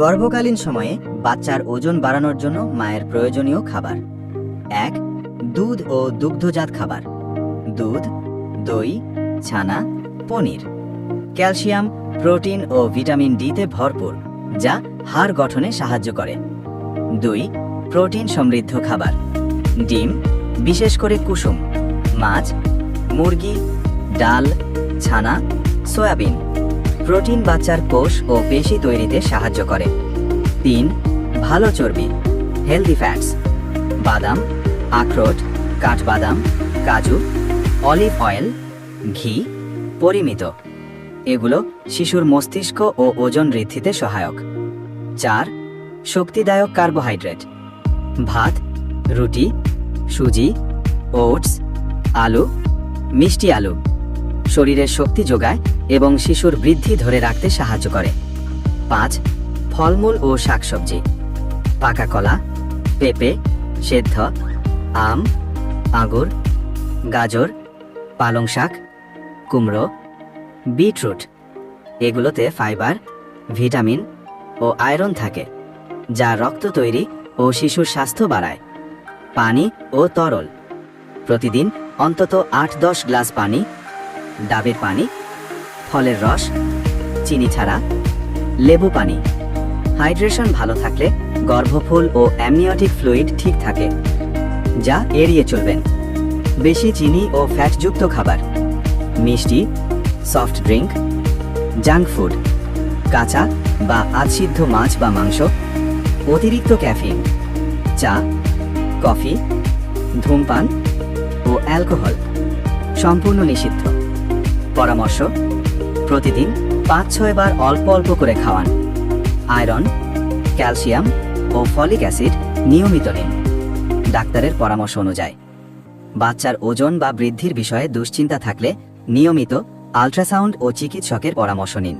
গর্ভকালীন সময়ে বাচ্চার ওজন বাড়ানোর জন্য মায়ের প্রয়োজনীয় খাবার। ১. দুধ ও দুগ্ধজাত খাবার। দুধ, দই, ছানা, পনির। ক্যালসিয়াম, প্রোটিন ও ভিটামিন ডিতে ভরপুর, যা হাড় গঠনে সাহায্য করে। ২. প্রোটিন সমৃদ্ধ খাবার। ডিম, বিশেষ করে কুসুম, মাছ, মুরগি, ডাল, ছানা, সয়াবিন। প্রোটিন বাচ্চার কোষ ও পেশি তৈরিতে সাহায্য করে। ৩. ভালো চর্বি, হেলদি ফ্যাটস। বাদাম, আখরোট, কাঠবাদাম, কাজু, অলিভ অয়েল, ঘি, পরিমিত। এগুলো শিশুর মস্তিষ্ক ও ওজন বৃদ্ধিতে সহায়ক। ৪. শক্তিদায়ক কার্বোহাইড্রেট। ভাত, রুটি, সুজি, ওটস, আলু, মিষ্টি আলু শরীরের শক্তি যোগায় এবং শিশুর বৃদ্ধি ধরে রাখতে সাহায্য করে। ৫. ফলমূল ও শাকসবজি। পাকা কলা, পেঁপে, সেদ্ধ, আম, আঙুর, গাজর, পালং শাক, কুমড়ো, বিটরুট। এগুলোতে ফাইবার, ভিটামিন ও আয়রন থাকে, যা রক্ত তৈরি ও শিশুর স্বাস্থ্য বাড়ায়। পানি ও তরল। প্রতিদিন অন্তত ৮-১০ গ্লাস পানি, ডাবের পানি, ফলের রস, চিনি ছাড়া, লেবু পানি। হাইড্রেশন ভালো থাকলে গর্ভফুল ও অ্যামনিওটিক ফ্লুইড ঠিক থাকে, যা এড়িয়ে চলবেন। বেশি চিনি ও ফ্যাটযুক্ত খাবার, মিষ্টি, সফট ড্রিঙ্ক, জাঙ্ক ফুড, কাঁচা বা আধসিদ্ধ মাছ বা মাংস, অতিরিক্ত ক্যাফিন, চা, কফি, ধূমপান ও অ্যালকোহল সম্পূর্ণ নিষিদ্ধ। পরামর্শ: প্রতিদিন ৫-৬ বার অল্প অল্প করে খাওয়ান। আয়রন, ক্যালসিয়াম ও ফলিক অ্যাসিড নিয়মিত নিন, ডাক্তারের পরামর্শ অনুযায়ী। বাচ্চার ওজন বা বৃদ্ধির বিষয়ে দুশ্চিন্তা থাকলে নিয়মিত আল্ট্রাসাউন্ড ও চিকিৎসকের পরামর্শ নিন।